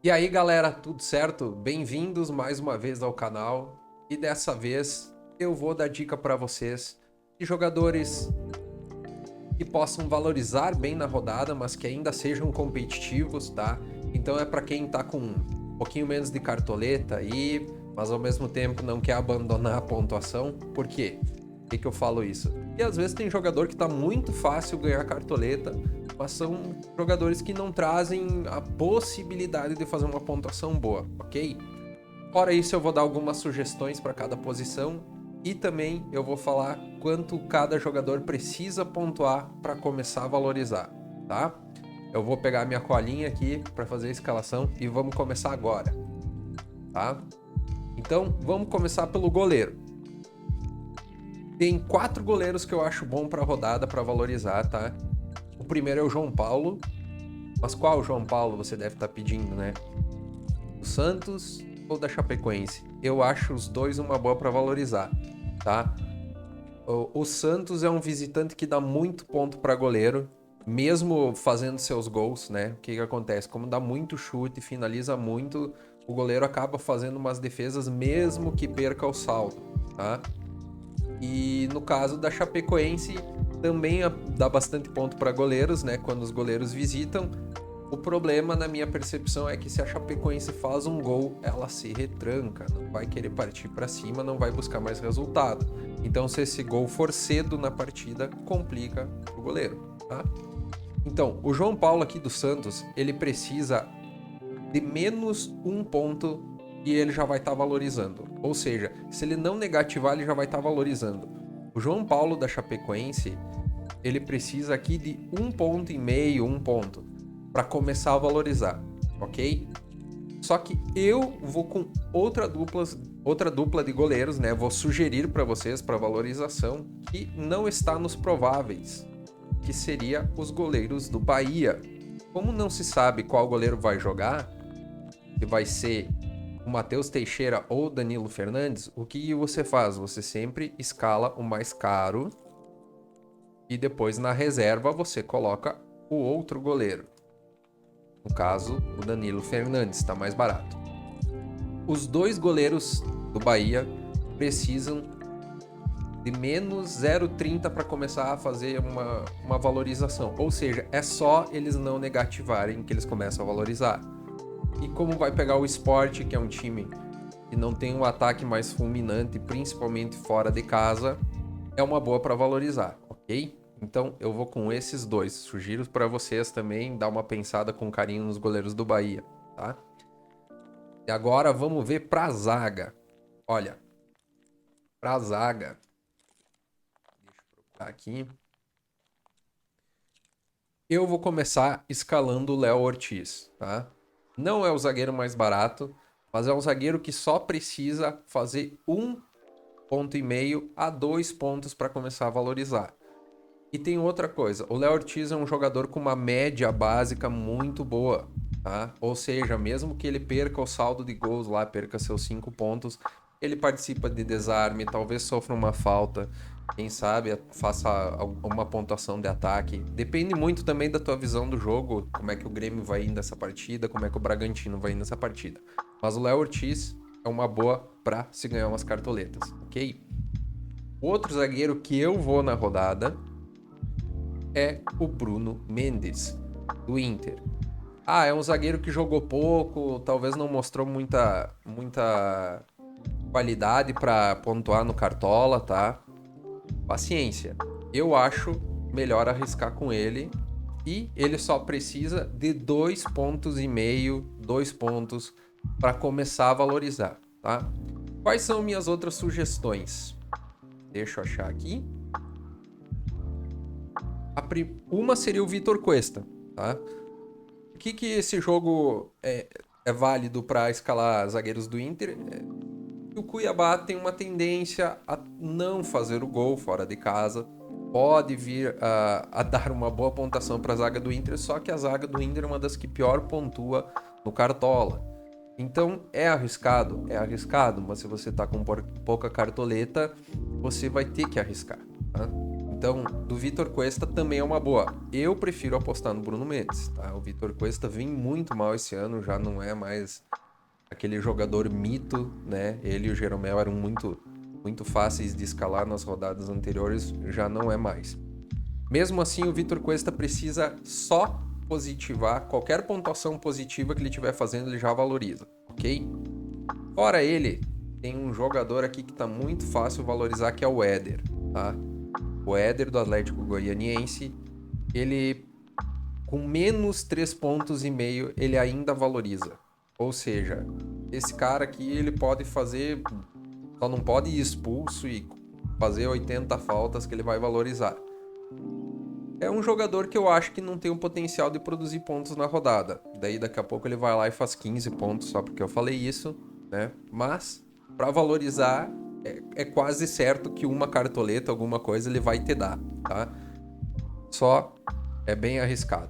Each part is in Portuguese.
E aí, galera, tudo certo? Bem-vindos mais uma vez ao canal. E dessa vez eu vou dar dica para vocês de jogadores que possam valorizar bem na rodada, mas que ainda sejam competitivos, tá? Então é para quem tá com um pouquinho menos de cartoleta aí, mas ao mesmo tempo não quer abandonar a pontuação. Por quê? Por que eu falo isso? E às vezes tem jogador que tá muito fácil ganhar cartoleta, mas são jogadores que não trazem a possibilidade de fazer uma pontuação boa, ok? Fora isso, eu vou dar algumas sugestões para cada posição e também eu vou falar quanto cada jogador precisa pontuar para começar a valorizar, tá? Eu vou pegar minha colinha aqui para fazer a escalação e vamos começar agora, tá? Então, vamos começar pelo goleiro. Tem 4 goleiros que eu acho bom para rodada para valorizar, tá? O primeiro é o João Paulo. Mas qual João Paulo você deve estar pedindo, né? Do Santos ou da Chapecoense? Eu acho os dois uma boa para valorizar, tá? O Santos é um visitante que dá muito ponto para goleiro, mesmo fazendo seus gols, né? O que acontece? Como dá muito chute, finaliza muito, o goleiro acaba fazendo umas defesas mesmo que perca o saldo, tá? E no caso da Chapecoense, também dá bastante ponto para goleiros, né? Quando os goleiros visitam. O problema, na minha percepção, é que se a Chapecoense faz um gol, ela se retranca, não vai querer partir para cima, não vai buscar mais resultado. Então, se esse gol for cedo na partida, complica o goleiro, tá? Então, o João Paulo aqui do Santos, ele precisa de menos um ponto e ele já vai estar valorizando. Ou seja, se ele não negativar, ele já vai estar valorizando. O João Paulo da Chapecoense, ele precisa aqui de 1,5 ponto, 1 ponto, para começar a valorizar, ok? Só que eu vou com outra dupla de goleiros, né? Vou sugerir para vocês para valorização que não está nos prováveis, que seria os goleiros do Bahia. Como não se sabe qual goleiro vai jogar, que vai ser o Matheus Teixeira ou Danilo Fernandes, o que você faz? Você sempre escala o mais caro e depois na reserva você coloca o outro goleiro. No caso, o Danilo Fernandes, está mais barato. Os dois goleiros do Bahia precisam de menos 0,30 para começar a fazer uma valorização. Ou seja, é só eles não negativarem que eles começam a valorizar. E como vai pegar o Sport, que é um time que não tem um ataque mais fulminante, principalmente fora de casa, é uma boa para valorizar, ok? Então eu vou com esses dois. Sugiro para vocês também dar uma pensada com carinho nos goleiros do Bahia, tá? E agora vamos ver para a zaga. Olha, para a zaga, deixa eu procurar aqui. Eu vou começar escalando o Léo Ortiz, tá? Não é o zagueiro mais barato, mas é um zagueiro que só precisa fazer 1,5 ponto a 2 pontos para começar a valorizar. E tem outra coisa, o Léo Ortiz é um jogador com uma média básica muito boa, tá? Ou seja, mesmo que ele perca o saldo de gols lá, perca seus 5 pontos, ele participa de desarme, talvez sofra uma falta, quem sabe faça uma pontuação de ataque. Depende muito também da tua visão do jogo, como é que o Grêmio vai indo nessa partida, como é que o Bragantino vai indo nessa partida. Mas o Léo Ortiz é uma boa para se ganhar umas cartoletas, ok? O outro zagueiro que eu vou na rodada é o Bruno Mendes, do Inter. Ah, é um zagueiro que jogou pouco, talvez não mostrou muita qualidade para pontuar no Cartola, tá? Paciência. Eu acho melhor arriscar com ele e ele só precisa de 2,5 pontos, 2 pontos para começar a valorizar, tá? Quais são minhas outras sugestões? Deixa eu achar aqui. Uma seria o Vitor Cuesta, tá? Por que esse jogo é válido para escalar zagueiros do Inter? O Cuiabá tem uma tendência a não fazer o gol fora de casa. Pode vir a dar uma boa pontuação para a zaga do Inter, só que a zaga do Inter é uma das que pior pontua no Cartola. Então é arriscado, mas se você tá com pouca cartoleta, você vai ter que arriscar, tá? Então, do Vitor Cuesta também é uma boa. Eu prefiro apostar no Bruno Mendes, tá? O Vitor Cuesta vem muito mal esse ano, já não é mais aquele jogador mito, né? Ele e o Jeromel eram muito fáceis de escalar nas rodadas anteriores, já não é mais. Mesmo assim, o Vitor Cuesta precisa só positivar, qualquer pontuação positiva que ele estiver fazendo, ele já valoriza, ok? Fora ele, tem um jogador aqui que tá muito fácil valorizar, que é o Éder, tá? O Éder do Atlético Goianiense, ele com menos 3,5 pontos, ele ainda valoriza. Ou seja, esse cara aqui, ele pode fazer, só não pode ir expulso e fazer 80 faltas que ele vai valorizar. É um jogador que eu acho que não tem o potencial de produzir pontos na rodada. Daí daqui a pouco ele vai lá e faz 15 pontos só porque eu falei isso, né? Mas para valorizar é quase certo que uma cartoleta, alguma coisa ele vai te dar, tá? Só é bem arriscado.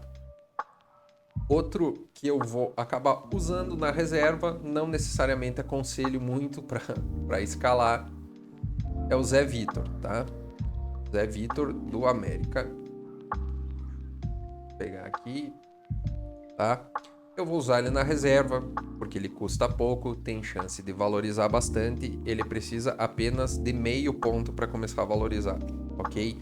Outro que eu vou acabar usando na reserva, não necessariamente aconselho muito para escalar, é o Zé Vitor, tá? Zé Vitor do América. Vou pegar aqui, tá? Eu vou usar ele na reserva, porque ele custa pouco, tem chance de valorizar bastante, ele precisa apenas de meio ponto para começar a valorizar, ok?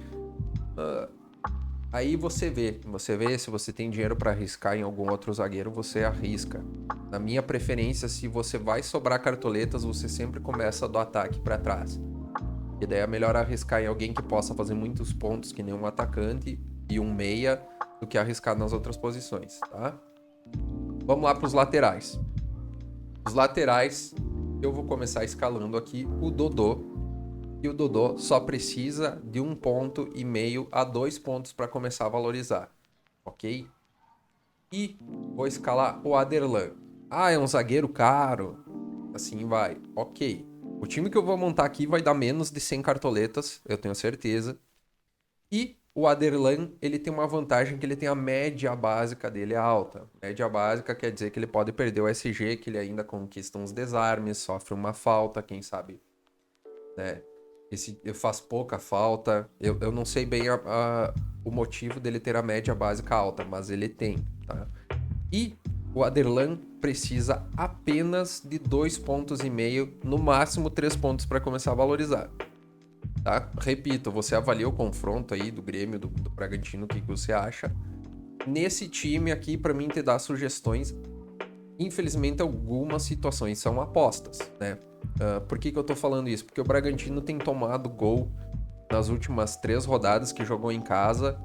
Aí você vê se você tem dinheiro para arriscar em algum outro zagueiro, você arrisca. Na minha preferência, se você vai sobrar cartoletas, você sempre começa do ataque para trás. E daí é melhor arriscar em alguém que possa fazer muitos pontos, que nem um atacante e um meia, do que arriscar nas outras posições, tá? Vamos lá para os laterais. Os laterais, eu vou começar escalando aqui o Dodô. E o Dodô só precisa de 1,5 ponto a 2 pontos para começar a valorizar, ok? E vou escalar o Aderlan. Ah, é um zagueiro caro. Assim vai, ok. O time que eu vou montar aqui vai dar menos de 100 cartoletas, eu tenho certeza. E o Aderlan, ele tem uma vantagem que ele tem a média básica dele alta. Média básica quer dizer que ele pode perder o SG, que ele ainda conquista uns desarmes, sofre uma falta, quem sabe, né? Faz pouca falta. Eu não sei bem o motivo dele ter a média básica alta, mas ele tem, tá? E o Aderlan precisa apenas de 2,5 pontos, no máximo 3 pontos para começar a valorizar. Tá? Repito, você avalia o confronto aí do Grêmio, do Bragantino, o que você acha? Nesse time aqui, para mim, te dá sugestões. Infelizmente, algumas situações são apostas, né? Por que eu tô falando isso? Porque o Bragantino tem tomado gol nas últimas 3 rodadas que jogou em casa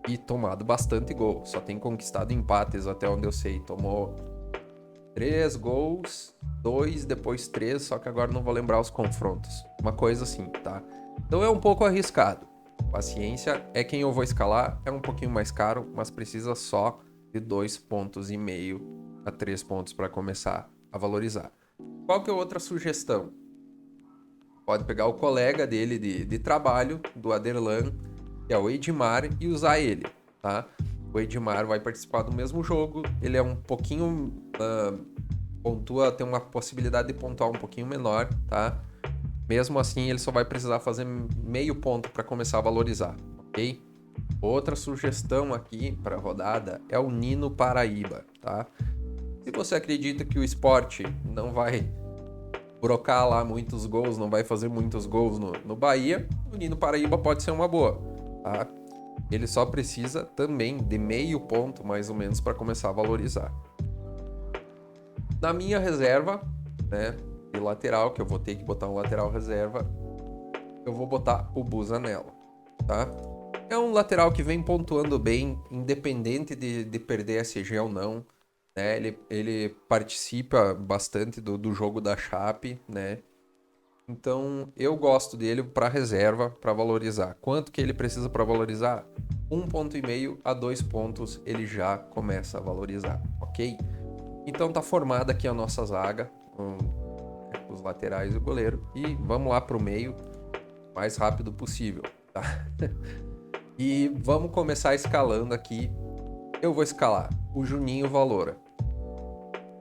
e tomado bastante gol. Só tem conquistado empates até onde eu sei. Tomou 3 gols, 2, depois 3, só que agora não vou lembrar os confrontos. Uma coisa assim, tá? Então é um pouco arriscado. Paciência, é quem eu vou escalar, é um pouquinho mais caro, mas precisa só de 2,5 pontos a 3 pontos para começar a valorizar. Qual que é outra sugestão? Pode pegar o colega dele de trabalho, do Aderlan, que é o Edmar, e usar ele, tá? O Edmar vai participar do mesmo jogo, ele é um pouquinho... tem uma possibilidade de pontuar um pouquinho menor, tá? Mesmo assim, ele só vai precisar fazer meio ponto para começar a valorizar, ok? Outra sugestão aqui para a rodada é o Nino Paraíba, tá? Se você acredita que o Sport não vai brocar lá muitos gols, não vai fazer muitos gols no Bahia, o Nino Paraíba pode ser uma boa, tá? Ele só precisa também de meio ponto, mais ou menos, para começar a valorizar. Na minha reserva, né, de lateral, que eu vou ter que botar um lateral reserva, eu vou botar o Busanello, tá? É um lateral que vem pontuando bem, independente de perder SG ou não, né? Ele participa bastante do jogo da Chape, né? Então, eu gosto dele para reserva, para valorizar. Quanto que ele precisa para valorizar? 1,5 ponto a 2 pontos ele já começa a valorizar, ok? Então tá formada aqui a nossa zaga, os laterais e o goleiro. E vamos lá pro meio, o mais rápido possível, tá? E vamos começar escalando aqui. Eu vou escalar o Juninho Valora.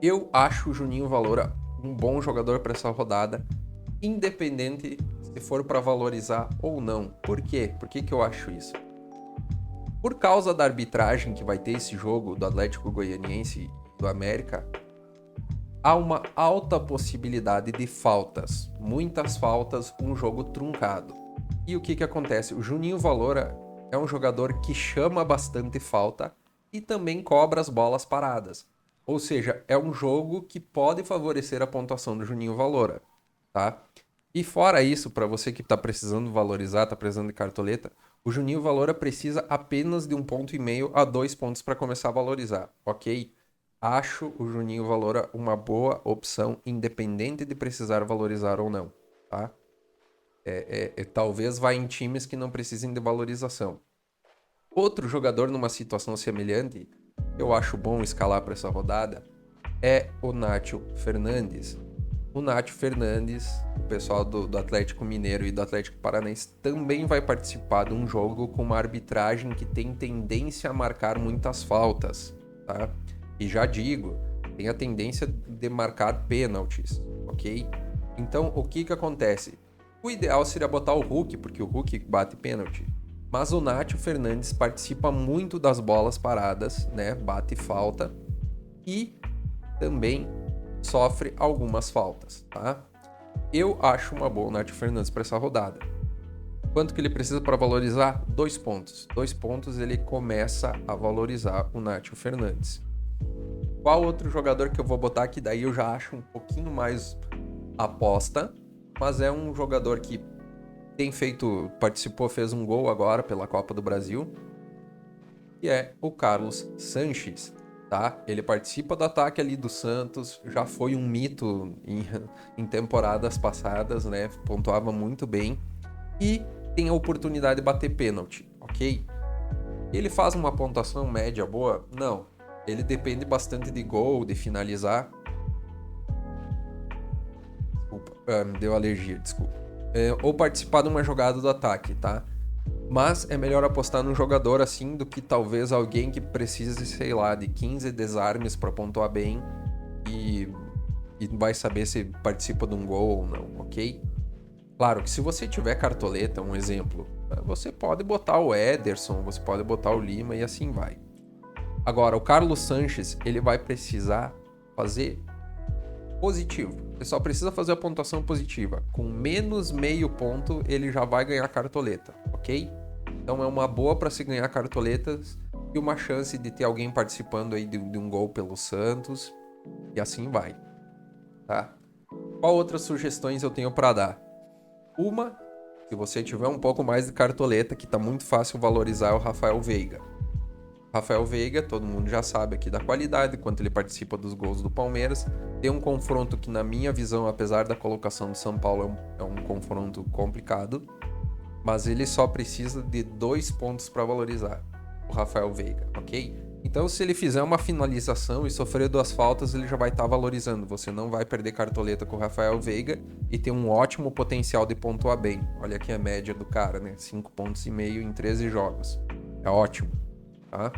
Eu acho o Juninho Valora um bom jogador para essa rodada. independente se for para valorizar ou não. Por quê? Por que eu acho isso? Por causa da arbitragem que vai ter esse jogo do Atlético Goianiense e do América, há uma alta possibilidade de faltas, muitas faltas, um jogo truncado. E o que acontece? O Juninho Valora é um jogador que chama bastante falta e também cobra as bolas paradas. Ou seja, é um jogo que pode favorecer a pontuação do Juninho Valora, tá? E fora isso, para você que está precisando valorizar, está precisando de cartoleta, o Juninho Valora precisa apenas de 1,5 a 2 pontos para começar a valorizar, ok? Acho o Juninho Valora uma boa opção, independente de precisar valorizar ou não, tá? Talvez vá em times que não precisem de valorização. Outro jogador numa situação semelhante, eu acho bom escalar para essa rodada, é o Nacho Fernandes. O Nacho Fernandes, o pessoal do Atlético Mineiro e do Atlético Paranaense também vai participar de um jogo com uma arbitragem que tem tendência a marcar muitas faltas, tá? E já digo, tem a tendência de marcar pênaltis, ok? Então, o que acontece? O ideal seria botar o Hulk, porque o Hulk bate pênalti. Mas o Nacho Fernandes participa muito das bolas paradas, né? Bate falta e também sofre algumas faltas, tá? Eu acho uma boa o Nacho Fernandes para essa rodada. Quanto que ele precisa para valorizar? 2 pontos. 2 pontos ele começa a valorizar o Nacho Fernandes. Qual outro jogador que eu vou botar aqui? Daí eu já acho um pouquinho mais aposta, mas é um jogador que tem participou, fez um gol agora pela Copa do Brasil, que é o Carlos Sanches, tá? Ele participa do ataque ali do Santos, já foi um mito em temporadas passadas, né? Pontuava muito bem e tem a oportunidade de bater pênalti, ok? Ele faz uma pontuação média boa? Não. Ele depende bastante de gol, de finalizar. Desculpa, me deu alergia, desculpa. Ou participar de uma jogada do ataque, tá? Mas é melhor apostar num jogador assim do que talvez alguém que precise, sei lá, de 15 desarmes para pontuar bem e vai saber se participa de um gol ou não, ok? Claro que se você tiver cartoleta, um exemplo, você pode botar o Ederson, você pode botar o Lima e assim vai. Agora, o Carlos Sanches, ele vai precisar fazer positivo. Ele só precisa fazer a pontuação positiva. Com menos meio ponto, ele já vai ganhar cartoleta, ok? Então é uma boa para se ganhar cartoletas e uma chance de ter alguém participando aí de um gol pelo Santos e assim vai, tá? Qual outras sugestões eu tenho para dar? Uma, se você tiver um pouco mais de cartoleta, que tá muito fácil valorizar, é o Rafael Veiga. Rafael Veiga, todo mundo já sabe aqui da qualidade, quanto ele participa dos gols do Palmeiras. Tem um confronto que, na minha visão, apesar da colocação do São Paulo, é um confronto complicado. Mas ele só precisa de 2 pontos para valorizar, o Rafael Veiga, ok? Então, se ele fizer uma finalização e sofrer 2 faltas, ele já vai estar valorizando. Você não vai perder cartoleta com o Rafael Veiga e tem um ótimo potencial de pontuar bem. Olha aqui a média do cara, né? 5,5 pontos em 13 jogos. É ótimo. Tá?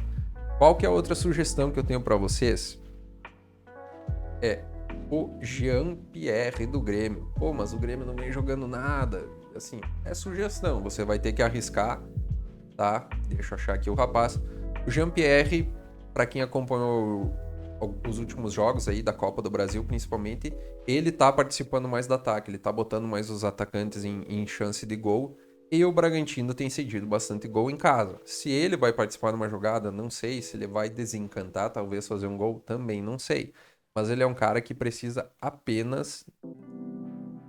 Qual que é a outra sugestão que eu tenho para vocês? É o Jean-Pierre do Grêmio. Pô, mas o Grêmio não vem jogando nada. Assim, é sugestão, você vai ter que arriscar, tá? Deixa eu achar aqui o rapaz. O Jean-Pierre, para quem acompanhou os últimos jogos aí da Copa do Brasil, principalmente, ele tá participando mais do ataque, ele tá botando mais os atacantes em chance de gol. E o Bragantino tem cedido bastante gol em casa. Se ele vai participar de uma jogada, não sei. Se ele vai desencantar, talvez fazer um gol, também não sei. Mas ele é um cara que precisa apenas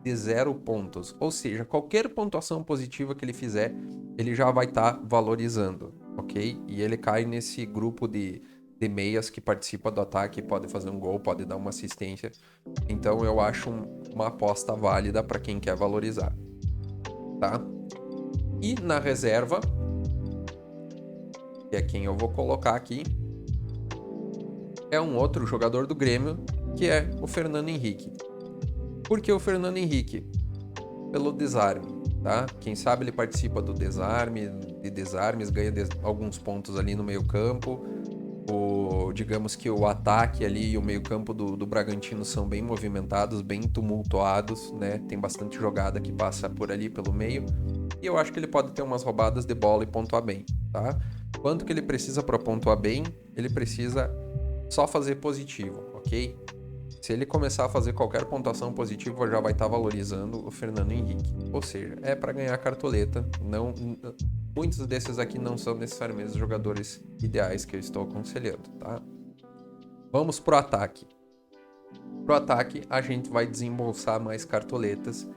de 0 pontos. Ou seja, qualquer pontuação positiva que ele fizer, ele já vai estar valorizando, ok? E ele cai nesse grupo de meias que participa do ataque, pode fazer um gol, pode dar uma assistência. Então eu acho uma aposta válida para quem quer valorizar, tá? E na reserva, que é quem eu vou colocar aqui, é um outro jogador do Grêmio, que é o Fernando Henrique. Por que o Fernando Henrique? Pelo desarme, tá? Quem sabe ele participa do desarme, de desarmes, ganha alguns pontos ali no meio campo. digamos que o ataque ali e o meio-campo do Bragantino são bem movimentados, bem tumultuados, né? Tem bastante jogada que passa por ali pelo meio. E eu acho que ele pode ter umas roubadas de bola e pontuar bem, tá? Quanto que ele precisa para pontuar bem? Ele precisa só fazer positivo, ok? Se ele começar a fazer qualquer pontuação positiva, já vai estar valorizando o Fernando Henrique. Ou seja, é para ganhar cartoleta. Não, muitos desses aqui não são necessariamente os jogadores ideais que eu estou aconselhando, tá? Vamos pro ataque. Pro ataque, a gente vai desembolsar mais cartoletas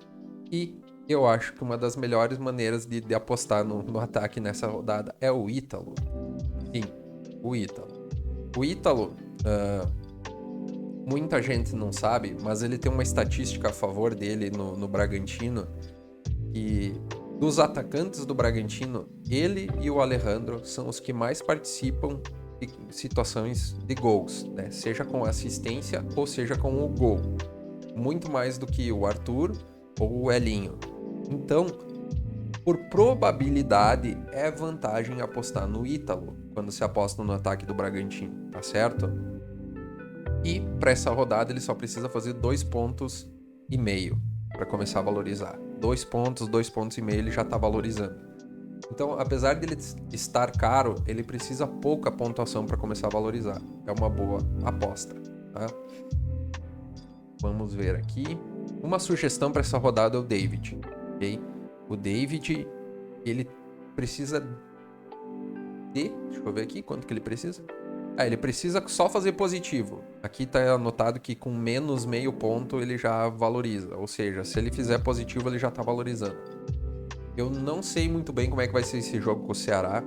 e eu acho que uma das melhores maneiras de apostar no ataque nessa rodada é o Ítalo. Sim, o Ítalo. O Ítalo, muita gente não sabe, mas ele tem uma estatística a favor dele no Bragantino. E dos atacantes do Bragantino, ele e o Alejandro são os que mais participam de situações de gols, né? Seja com assistência ou seja com o gol. Muito mais do que o Arthur ou o Elinho. Então, por probabilidade, é vantagem apostar no Ítalo quando se aposta no ataque do Bragantino, tá certo? E para essa rodada ele só precisa fazer 2,5 pontos para começar a valorizar. 2 pontos, 2,5 pontos ele já está valorizando. Então, apesar dele estar caro, ele precisa pouca pontuação para começar a valorizar. É uma boa aposta, tá? Vamos ver aqui. Uma sugestão para essa rodada é o David, ok? O David, ele precisa de... Deixa eu ver aqui quanto que ele precisa. Ele precisa só fazer positivo. Aqui tá anotado que com menos meio ponto ele já valoriza. Ou seja, se ele fizer positivo, ele já tá valorizando. Eu não sei muito bem como é que vai ser esse jogo com o Ceará.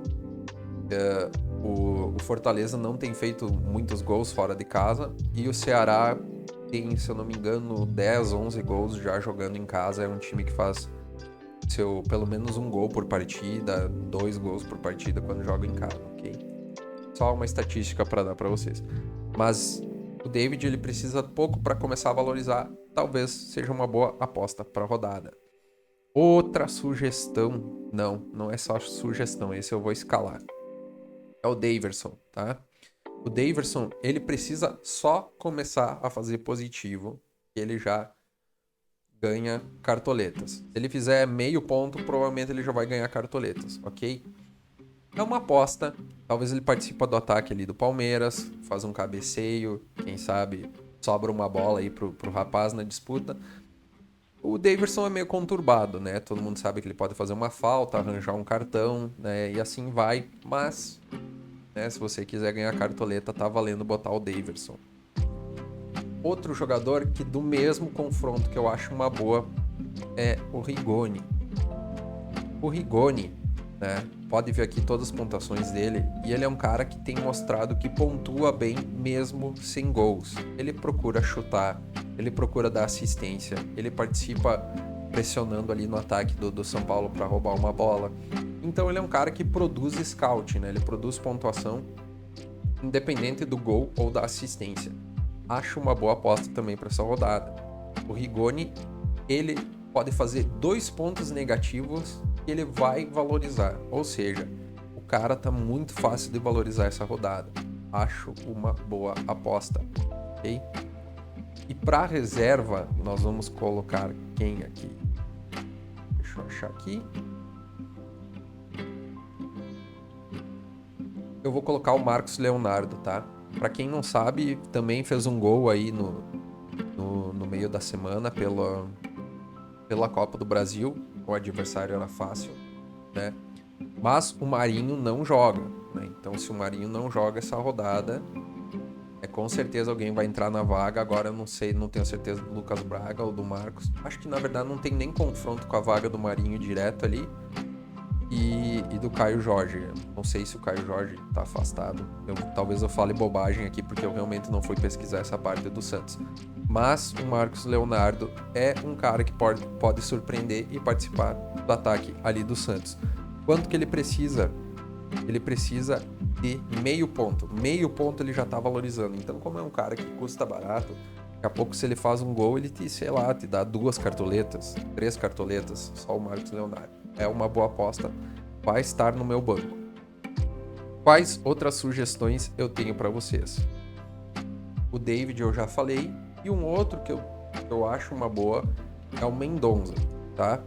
O Fortaleza não tem feito muitos gols fora de casa. E o Ceará tem, se eu não me engano, 10, 11 gols já jogando em casa. É um time que faz pelo menos um gol por partida, 2 gols por partida quando joga em casa, ok? Só uma estatística para dar para vocês. Mas o David ele precisa pouco para começar a valorizar. Talvez seja uma boa aposta para a rodada. Outra sugestão, não é só sugestão, esse eu vou escalar. É o Daverson, tá? O Daverson, ele precisa só começar a fazer positivo, que ele já ganha cartoletas. Se ele fizer meio ponto, provavelmente ele já vai ganhar cartoletas, ok? É uma aposta. Talvez ele participe do ataque ali do Palmeiras, faz um cabeceio, quem sabe sobra uma bola aí pro rapaz na disputa. O Daverson é meio conturbado, né? Todo mundo sabe que ele pode fazer uma falta, arranjar um cartão, né? E assim vai. Mas, né, se você quiser ganhar cartoleta, tá valendo botar o Daverson. Outro jogador que do mesmo confronto que eu acho uma boa é o Rigoni. O Rigoni, né? Pode ver aqui todas as pontuações dele. E ele é um cara que tem mostrado que pontua bem mesmo sem gols. Ele procura chutar, ele procura dar assistência, ele participa pressionando ali no ataque do São Paulo para roubar uma bola. Então ele é um cara que produz scout, né? Ele produz pontuação independente do gol ou da assistência. Acho uma boa aposta também para essa rodada. O Rigoni, ele pode fazer 2 pontos negativos que ele vai valorizar. Ou seja, o cara tá muito fácil de valorizar essa rodada. Acho uma boa aposta, ok? E para reserva, nós vamos colocar quem aqui? Deixa eu achar aqui. Eu vou colocar o Marcos Leonardo, tá? Para quem não sabe, também fez um gol aí no meio da semana pela Copa do Brasil. O adversário era fácil, né? Mas o Marinho não joga, né? Então, se o Marinho não joga essa rodada, com certeza alguém vai entrar na vaga. Agora eu não sei, não tenho certeza do Lucas Braga ou do Marcos. Acho que na verdade não tem nem confronto com a vaga do Marinho direto ali. E do Caio Jorge. Não sei se o Caio Jorge tá afastado. Talvez eu fale bobagem aqui, porque eu realmente não fui pesquisar essa parte do Santos. Mas o Marcos Leonardo é um cara que pode surpreender e participar do ataque ali do Santos. Quanto que ele precisa? Ele precisa de meio ponto. Meio ponto ele já tá valorizando. Então, como é um cara que custa barato, daqui a pouco se ele faz um gol, ele te dá 2 cartoletas, 3 cartoletas, só o Marcos Leonardo. É uma boa aposta, vai estar no meu banco. Quais outras sugestões eu tenho para vocês? O David eu já falei, e um outro que eu acho uma boa é o Mendonça, tá?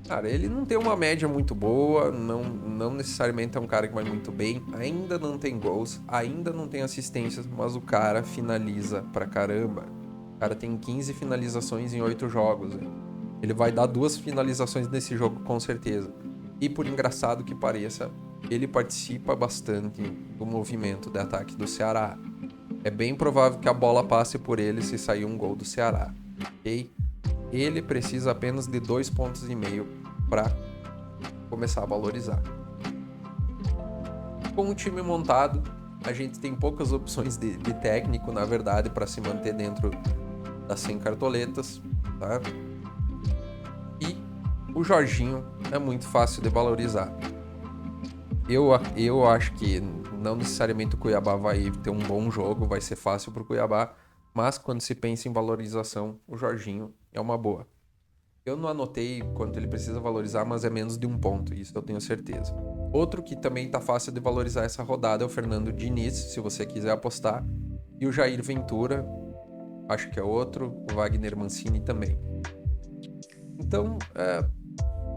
Cara, ele não tem uma média muito boa, não necessariamente é um cara que vai muito bem, ainda não tem gols, ainda não tem assistências, mas o cara finaliza pra caramba. O cara tem 15 finalizações em 8 jogos. Né? Ele vai dar 2 finalizações nesse jogo com certeza. E por engraçado que pareça, ele participa bastante do movimento de ataque do Ceará. É bem provável que a bola passe por ele se sair um gol do Ceará, ok? Ele precisa apenas de 2,5 pontos para começar a valorizar. Com o time montado, a gente tem poucas opções de técnico, na verdade, para se manter dentro das 100 cartoletas, tá? E o Jorginho é muito fácil de valorizar. Eu acho que não necessariamente o Cuiabá vai ter um bom jogo, vai ser fácil para o Cuiabá, mas quando se pensa em valorização, o Jorginho é uma boa. Eu não anotei quanto ele precisa valorizar, mas é menos de 1 ponto, isso eu tenho certeza. Outro que também tá fácil de valorizar essa rodada é o Fernando Diniz, se você quiser apostar. E o Jair Ventura, acho que é outro, o Wagner Mancini também. Então,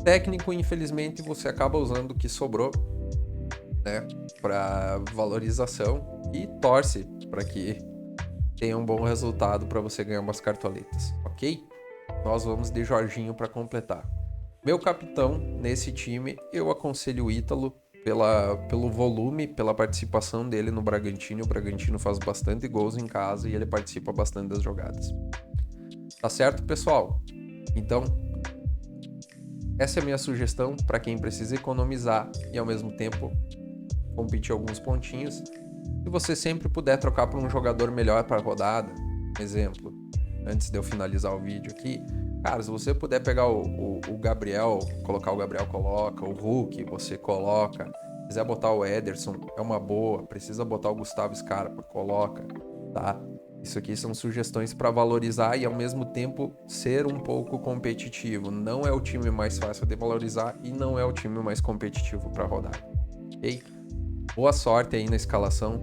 técnico, infelizmente, você acaba usando o que sobrou, né, para valorização e torce para que tenha um bom resultado para você ganhar umas cartoletas, ok? Nós vamos de Jorginho para completar. Meu capitão nesse time, eu aconselho o Ítalo pelo volume, pela participação dele no Bragantino. O Bragantino faz bastante gols em casa e ele participa bastante das jogadas. Tá certo, pessoal? Então, essa é a minha sugestão para quem precisa economizar e ao mesmo tempo competir alguns pontinhos. Se você sempre puder trocar por um jogador melhor para a rodada, exemplo, antes de eu finalizar o vídeo aqui, cara, se você puder pegar o Gabriel, colocar o Gabriel, coloca, o Hulk, você coloca, quiser botar o Ederson, é uma boa, precisa botar o Gustavo Scarpa, coloca, tá? Isso aqui são sugestões para valorizar e ao mesmo tempo ser um pouco competitivo. Não é o time mais fácil de valorizar e não é o time mais competitivo para rodar, ok? Boa sorte aí na escalação.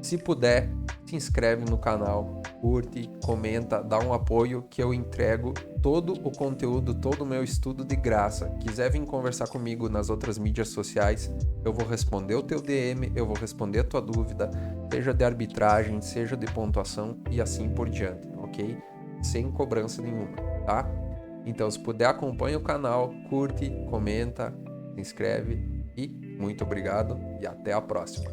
Se puder, se inscreve no canal, curte, comenta, dá um apoio que eu entrego todo o conteúdo, todo o meu estudo de graça. Quiser vir conversar comigo nas outras mídias sociais, eu vou responder o teu DM, eu vou responder a tua dúvida, seja de arbitragem, seja de pontuação e assim por diante, ok? Sem cobrança nenhuma, tá? Então, se puder, acompanha o canal, curte, comenta, se inscreve e muito obrigado e até a próxima.